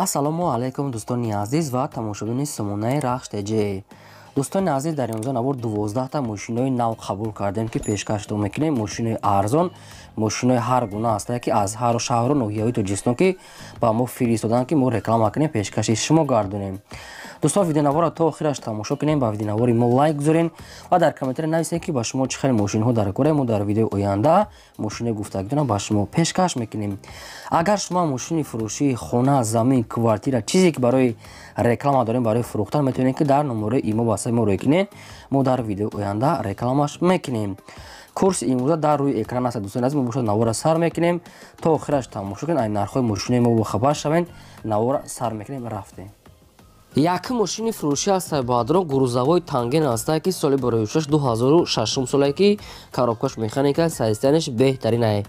ассалому алайкум дӯстони азиз ва тамошобини сомонаи рахш теҷе. дӯстони азиз, дар имрӯза навор 12та мошинои нав қабул кардем ки пешкаштон мекунем. Мошинои арзон, мошинои ҳар гуна ҳастанд ки аз ҳару шаҳру ноҳияҳои Тоҷикистон ки ба мо фиристоданд ки мо реклама кунем, пешкаши шумо гардонем. дӯстон, видеонавора то охираш тамошо кунем, ба видеонавори мо лайк гузорен ва дар комментари нависед ки ба шумо чӣ хел мошинҳо дар кора. Мо дар видеои оянда мошинаи гуфтагидона ба шумо пешкаш мекунем. агар шумо мошини фурӯшии хона, замин, квартира, чизе ки барои реклама дорем, барои фурӯхтан, метавонед ки дар номерои имо ба сайти мо рӯй кунед. Мо дар видеои оянда рекламаш мекунем. курси имрӯза дар рӯи экран аст. дӯстони азиз, мо бошад навора сар мекунем то охираш тамошо кунед. ай нархҳои мошинаи мо бохабар шавед. навора сар мекунем, рафтем. Як мошини фурӯшӣ аз Сайбадрон гурӯзавои танген ҳастад ки соли барои 2006 солае ки коробкаш механика сайзиянаш беҳтарин ай.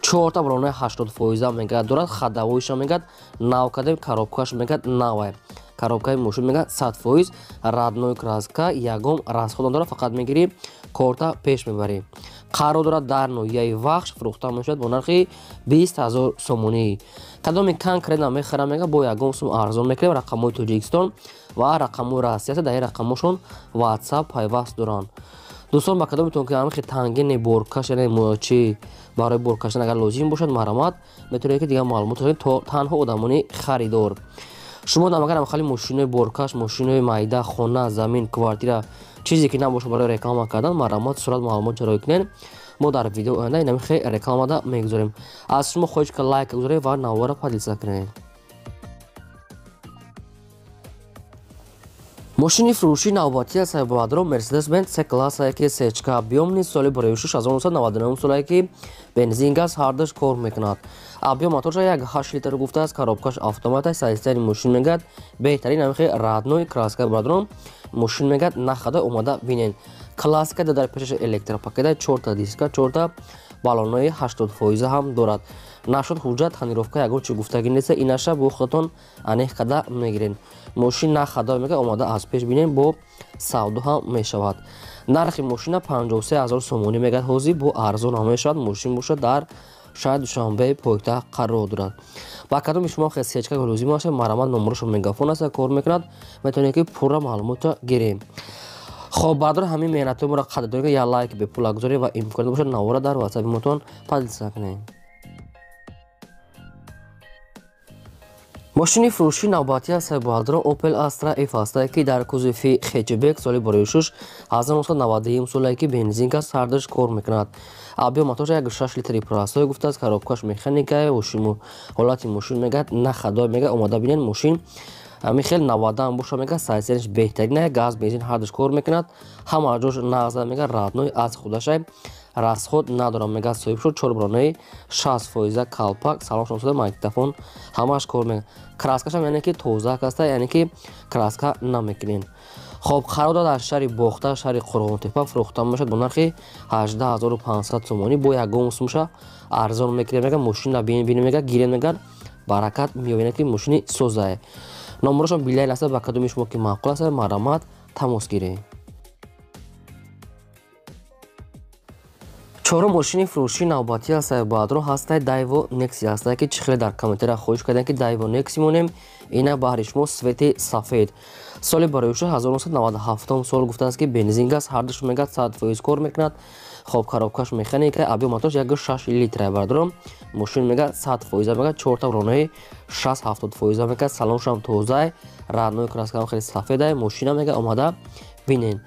4та балонаи 80% мегад дорад. хадавоиша мегад навкаде, коробкаш мегад навай. коробкаи мошин мегад 100%. радной краска, ягом расход дорад, фақат мегири корта пеш мебари. қарор дорад дар ноҳияи вахш фурӯхта мешавад бо нархи 20000 сомонӣ. кадоми конкретна мехарам мегад бо ягон сум арзон мекунем. рақамҳои Тоҷикистон ва рақамҳои Россия дар ин рақамҳошон WhatsApp пайваст доранд. дӯстон, ба кадометон ки ҳамихи тангени боркаш яъне мӯчи барои боркашдан агар лозим бошад марамат, метавонед ки дигар маълумот доред то танҳо одамони харидор. шумо намагар амхали мошинои боркаш, мошинои майда, хона, замин, квартира, чизе ки набошад барои реклама кардан, марамат сурат маълумот ҷарой кунед. мо дар видео оянда инамихе рекламада мегузорем. аз шумо хоҳиш ки лайк гузоред ва навора подписа кунед. мошини фурӯшии навбатии аз Сайбадрон Mercedes-Benz C-класса ки сечка объёмни соли барои 1999 солае ки бензин газ ҳардаш кор мекунад. объём моторша 1.8 литр гуфтааст. коробкаш автомата, сайзияни мошин мегад беҳтарин амихе радной краска Badraн мошин мегад нахада омада бинен. классика дар пешаш электропакета 4та диска, 4та балонои 80% ҳам дорад. нашуд ҳуҷҷат ҳанировка ягончи гуфтагӣ нест. инаша бо худатон анех када мегирен. мошин нахада мегад омада аз пеш бинен, бо савдо ҳам мешавад. нархи мошина 53000 сомонӣ мегад. ҳозир бо арзон ҳам мешавад. мошин бошад дар шаҳри Душанбеи пойтахт қарор дорад. ба кадоми шумо хел сечка лозим бошад, марамат номерошо мегафон аст, кор мекунад, метавонед ки пурра маълумотро гирем. хоб бардор ҳамин меҳнатҳои моро қадр я лайк бепула гузоред ва имкон бошад навора дар WhatsApp мотон подписа кунед. мошини фурӯшии навбатии аз Сайбадрон Opel Astra F ҳастад ки дар кузуфи хетчбек соли барои 1991 солае ки бензин газ ҳардаш кор мекунад. объём моторша 1.6 литри простой гуфтааст. коробкаш механика, ҳолати мошин мегад нахадой мегад омада бинен. мошин михел 90 боша мегад сайзиянаш беҳтарин газ бензин ҳардаш кор мекунад. ҳама ҷош нағза мегад радной аз худашай расход надорам мегад. соҳиб шуд 4 балонаи 60% калпак, салон шомсода, магнитофон ҳамаш кор мекунад. краскашам яъне ки тоза аста, яъне ки краска намекунен. хоб қарор дорад дар шаҳри бохта, шаҳри Қурғонтепа фурӯхта мешавад бо нархи 18500 сомонӣ. бо ягон сумша арзон мекунем мегад. мошина бинем мегад, гирем мегад, баракат меёбинед ки мошини созае. номерошон билайн аст. ба кадоми шумо ки маъқул аст, марамат тамос гиред. чорум мошини фурӯшии навбатии аз Сайбадрон ҳастад Daewoo Nexi ҳастад ки чӣ хеле дар комментария хоҳиш кардем ки Daewoo Nexi монем. ина баҳри шумо свети сафед. соли барои 1997 сол гуфтааст ки бензин газ ҳардаш мегад 100% кор мекунад. хоб коробкаш механика, объём моторш 1.6 литр Badraн мошин мегад 100% мегад. 4та балонаи 60-70% мегад. салоншам тоза, радной краскаам хеле сафеда. мошина мегад омада бинен.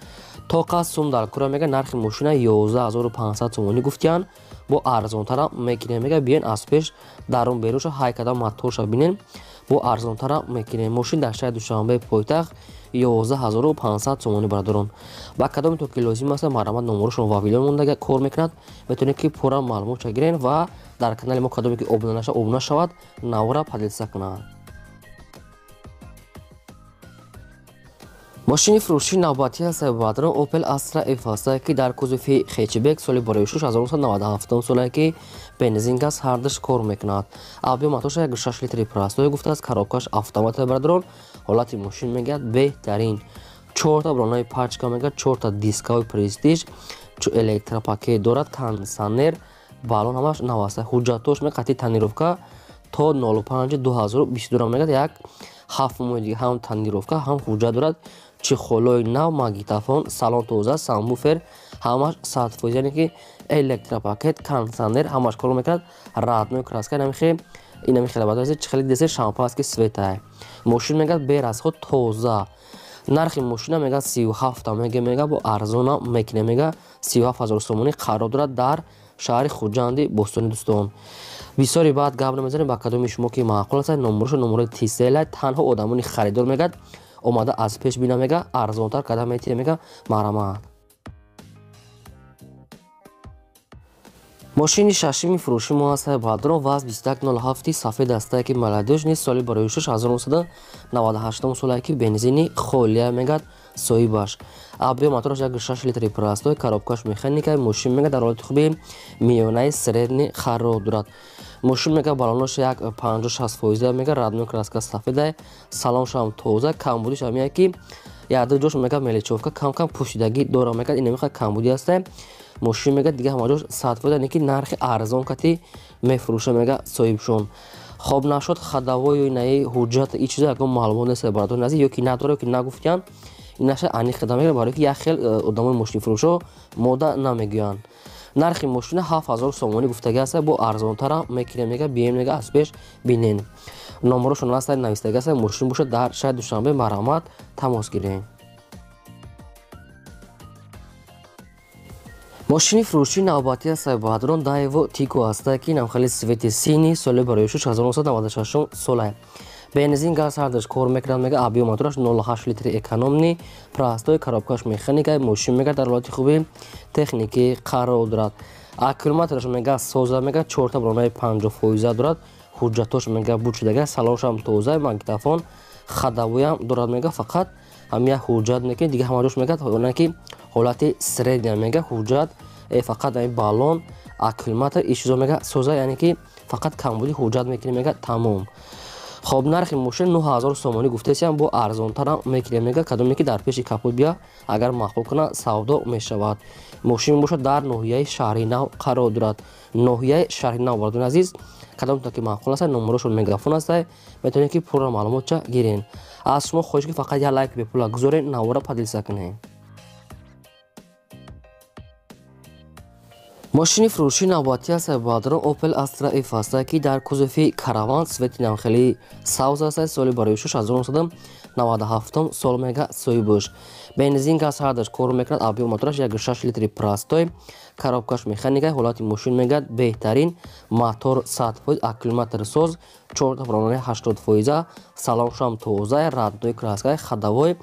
тоқа сум дар кура мегад. нархи мошина 11500 сомонӣ гуфтиян. бо арзонтара мекунем мегад. биен аз пеш дарун берунша ҳайкада моторша бинен, бо арзонтара мекунем. мошин дар шаҳри Душанбеи пойтахт 11500 сомонӣ бардорон. ба кадометон ки лозим аст, марамат номерошон ва видео мондага кор мекунад. метавонед ки пурра маълумотро гирен ва дар канали мо кадоме ки обуна шавад, навора подписа кунад. мошини фурӯшии навбатии аз Сайбадрон Opel Astra F ҳастад ки дар кузуфи хетчбек соли барои 1997 солае ки бензин газ ҳардаш кор мекунад. объём моторша 1.6 литри простой гуфтааст. коробкаш автомата Badraн ҳолати мошин мегад беҳтарин. 4та балонаи пачка мегад, 4та дискаҳои престиж, электропакет дорад, кондисионер, балон ҳамаш нав аст. ҳуҷҷатош мегад қатъи танировка то 05/2022 мегӯяд як 7 моҳи дига ҳам тандировка ҳам ҳуҷҷат дорад чихолои нав магнитофон салон тоза самбуфер ҳамаш 100%, яъне ки электропакет кондитсионер ҳамаш кор мекунад радной краска инамихела бадози чихели десе шампански светай мошин мегӯяд бе расход тоза нархи мошина мегӯяд 37 мега бо арзона мекине мега 37000 сомонӣ қарор дорад дар шаҳри хуҷанди бостони дӯстон. бисёри баъд гап намезанем ба кадоми шумо ки маъқул аст номерошо номерои тисела танҳо одамони харидор мегӯяд омада аз пеш бина мега арзонтар када метире мега марамат. мошини шашими фурӯши мо ҳастаи бадрон ваз 2107 сафед астае ки маладёш нест соли барои 1998 солае ки бензини холия мегӯяд соҳибаш абё мотораш 1.6 литри простой коробкаш механикаи мошин мегӯяд дар ҳолати хуби миёнаи средни қарор дорад мошин мегӯяд балонош як 50-60% мегӯяд радной краска сафедай салоншам тоза камбудиш ҳамия ки яъда ҷош мегӯяд меличовка кам пӯшидагӣ дора мегӯяд ин мехоҳад камбудӣ астае мошин мегӯяд дига ҳама ҷош 100%, яъне ки нархи арзон кати мефурӯша мега соҳибшон хоб нашуд хадавой ё инаи ҳуҷҷат и чизо ягон маълумот нест баратон назӣ ё ки надора ё ки нагуфтиян инаша аниқ када мегӯяд барое ки як хел одамои мошинифурӯшо мода намегӯянд. нархи мошина 7000 сомонӣ гуфтагӣ аст бо арзонтара мекине мега бием мега аз пеш бинен номерошон аст навистагӣ аст мошин бошад дар шаҳри душанбе марамат тамос гирем. мошини фурӯшии навбатӣ астаи бадрон Daewoo Tico астае ки намхали свети сини соли барои 1996 солае бензин газ ҳардаш кор мекунад мега абё мотораш 08 литри экономни простой коробкаш механикаи мошин мега дар ҳолати хуби техникӣ қарор дорад аккумулятораш мега соза мега 4 баронаи 50% дорад ҳуҷҷатош мега буд шудага салоншам тоза магнитофон хадавоям дорад мега фақат ҳамия ҳуҷҷат мекунад дига ҳама ҷош мега ҳолане ки ҳолати средня мега ҳуҷҷат фақат ами балон аккумулятор ин чизо мега соза яъне ки фақат камбуди ҳуҷҷат мекунӣ мега тамом. хоб нархи мошин 9000 сомонӣ гуфтесиям бо арзонтара мекине мега кадоме ки дар пеши капот бия агар маъқул кунад савдо мешавад мошин мебошад дар ноҳияи шаҳри нав қарор дорад ноҳияи шаҳри нав бардони азиз кадомтон ки маъқул аст номерошон мегафон астае метавонед ки пурра маълумотча гирен аз шумо хоҳиш ки фақат як лайк бепула гузорен навора падилса кунед. мошини фурӯшии навбатӣ астаи бадрон Opel Astra F астае ки дар кузофи караван свети намхелии савз астае соли барои 1997 сол мега соҳибуш бензин газ ҳардаш кор мекунад абё мотораш 1.6 литри простой коробкаш механикаи ҳолати мошин мегӯяд беҳтарин мотор 100%, аккумулятор соз 4.80% салоншам тоза радной краскаи хадавой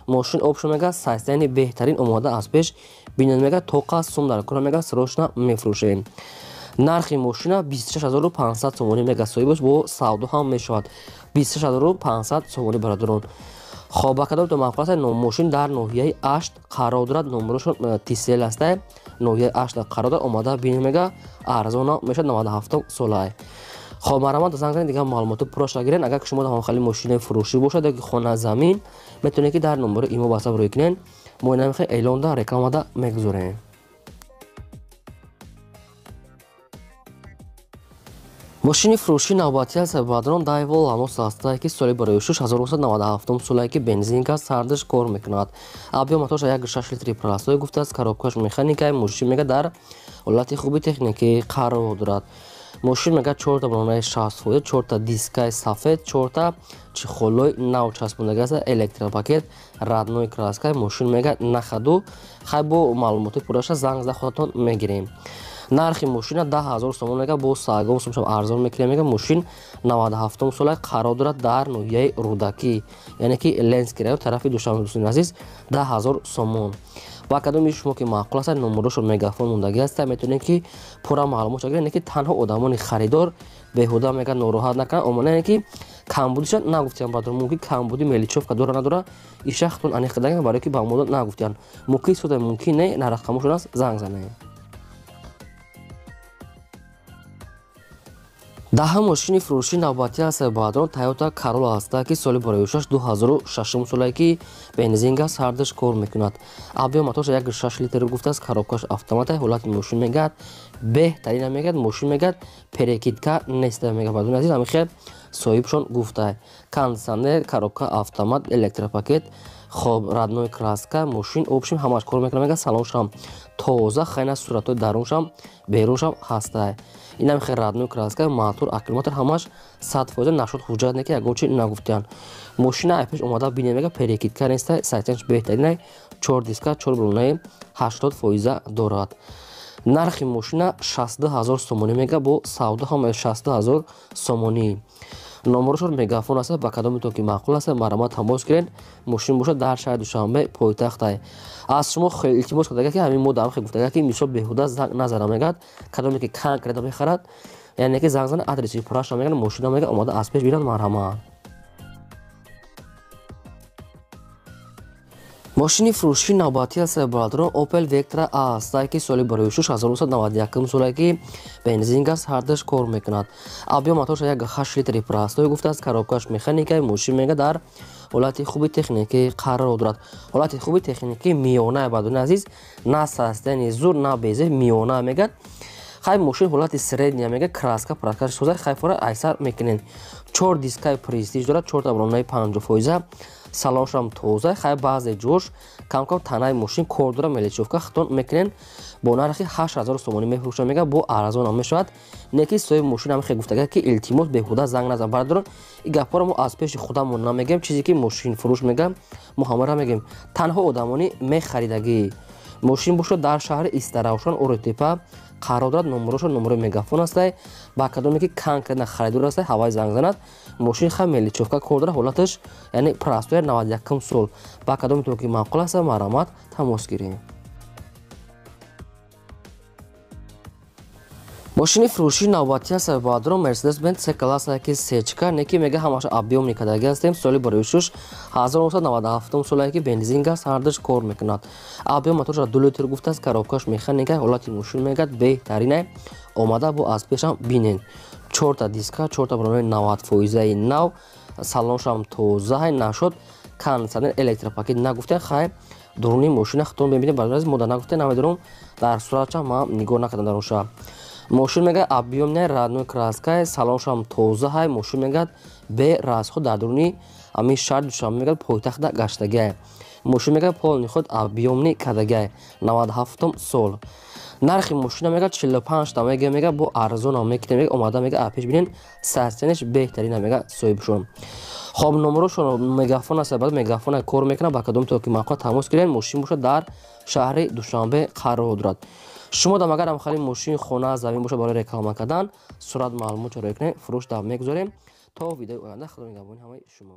мошин обшо мега сайстани беҳтарин омода аз пеш бинен мега тоқа сум дар кора мега срочно мефурӯшем нархи мошина 26500 сомонӣ мега соҳибаш бо савдо ҳам мешавад 26500 сомонӣ бародарон хоба кадомто маъқул аст мошин дар ноҳияи ашт қарор дорад номерошон тисел астае ноҳияи ашт қарор дорад омада бинен мега арзона мешавад 97 солае хоб марамат занг занед дига маълумоту пурраша гирен агар шумо дамохали мошини фурӯшӣ бошад ёки хона замин метавонед ки дар номери имо ба ҳисаб рӯй кунед мо намехе эълонда рекламада мегузорем. мошини фурӯшии навбатӣ астаи бадрон Daewoo Lanos астае ки соли барои 1997 солае ки бензин газ сардаш кор мекунад абё мотораш 1.6 литри простой гуфтааст коробкаш механикаи мошин мега дар ҳолати хуби техникӣ қарор дорад мошин мега 4 баронаи 60%, 4 дискаи сафед 4 чихолои нав часпондагӣ аст электропакет радной краскаи мошин мега нахаду хай бо маълумоти пурраша занг зада хотатон мегирем нархи мошина 10000 сомон мега бо сагон сумшам арзон мекине мега мошин 97 солае қарор дорад дар ноҳияи рудакӣ яъне ки ленский район тарафи душанбе дӯстони азиз 10000 сомон ба кадоми шумо ки маъқул аст номерошон мегафон мондагӣ аст метавонед ки пурра маълумот гиред ки танҳо одамони харидор беҳуда мега нороҳат накунанд омона ки камбудиша нагуфтиян бадрон мумкин камбуди меличовка дора надора иша хатун аниқ кардагӣ барое ки ба мода нагуфтиян мумкин сода мумкин не нарах камошон аст занг занед. Даҳа мошини фурӯшии навбатӣ аз Баҳадорон Toyota Corolla ҳастад, ки соли бароишаш 2006 солае, ки бензин газ ҳардаш кор мекунад. Объем мотора 1.6 литр гуфтааст. коробкаш автомата. ҳолати мошин мегӯяд беҳтарина мегӯяд. мошин мегӯяд перекидка неста мегӯяд. бадуни азиз ҳамихел соҳибшон гуфтаа. кондитсионер, коробка автомат, электропакет, хоб радной краска, мошин обшим ҳамаш кор мекунад мегӯяд. салоншам тоза, хайна суратҳои даруншам беруншам ҳастаа. ина мехел радной краска, мотор, аккумулятор ҳамаш 100% нашод ҳуҷҷат не ки ягон чи нагуфтиян. мошина айпеш омада бинем мега перекидка неста, сайтенш беҳтарина, 4 диска, 4 балонаи 80% дорад. нархи мошина 60000 сомонӣ мега, бо савдо ҳам 60000 сомонӣ. номерошон мегафон аст. ба кадоми то ки маъқул аст маромат тамос гирен. мошин бошад дар шаҳри Душанбе пойтахтай. аз шумо хеле илтимос кардага ки ҳамин мо дар гуфтага ки мисол беҳуда занг назана мегад. кадоме ки кан карда мехарад, яъне ки занг зана адреси пураш меган, мошина мега омада аз пеш бирад. марҳамат. мошини фурӯшии навбатӣ аз Баҳадорон Opel Vectra аст, ки соли бароишаш 1991 солае, ки бензин газ ҳардаш кор мекунад. объем мотора 1.8 литри простой гуфтааст. коробкаш механикаи мошин мега дар ҳолати хуби техникӣ қарор дорад. ҳолати хуби техникӣ миёна. бадуни азиз на састани зур на безе миёна мегад. хай мошин ҳолати средния мега. краска пракаш соза хайфора айсар мекунен. 4 дискаи престиж дорад. 4 табронаи 50%. салоншам тоза. хай баъзе ҷош камкам танаи мошин кор дора меличовка хитон мекунен. бо нархи 8000 сомонӣ мефурӯшад мега. бо арзон мешавад. не ки соҳиби мошин ҳамихел гуфтага ки илтимос беҳуда занг назан. Баҳадорон ин гапҳоро мо аз пеши худамон намегем. чизе ки мошин фурӯш мегам мо ҳамаро мегем. танҳо одамони мехаридагӣ мошин бошад дар шаҳри Истаравшан Оротепа қарор дорад. номерошон номерои мегафон астай. ба кадоме ки кан кардана харидор астай ҳавай занг занад. мошин хай меличовка кор дорад. ҳолаташ яъне простоя 91 сол. ба кадоме то ки маъқул аст маромат тамос гирем. мошини фурӯшии навбатӣ аз Баҳадорон Mercedes-Benz C-класс ки сечка не ки мега ҳамаша объёмни кадаги астем. соли бароишаш 1997 солае, ки бензин газ ҳардаш кор мекунад. объем мотора 2 литр гуфтааст. коробкаш механика. ҳолати мошин мегад беҳтарина. омада бо аз пешам бинен. 4 диска, 4 балонаи 90% нав. салоншам тоза нашод. кондитсионер, электропакет нагуфтен. хай дуруни мошина хитон бибинед. баъд мода нагуфтен намедорум дар суратчам ма нигоҳ накардам дар онша. мошин мега объемне радной краска. салоншам тоза. ҳай мошин мегад бе расход дар дуруни ами шаҳри Душанбе мегад пойтахта гаштага. мошин мега полни худ объемни кадага 97 сол. нархи мошина мега 45 тамага мега. бо арзон мекитем мега. омада мега апеш бинен. састенеш беҳтарина мега соҳибшон. хоб номерошон мегафон аст. баъд мегафона кор мекунад. ба кадом то ки маъқул тамос гирен. мошин бошад дар шаҳри Душанбе қарор дорад. шумо дам агар ҳамхали мошин хона замин бошад барои реклама кардан сурат маълумотро рӯ кунед. фурӯш дав мегузорем. то видеои оянда худо нигаҳбони ҳамаи шумо.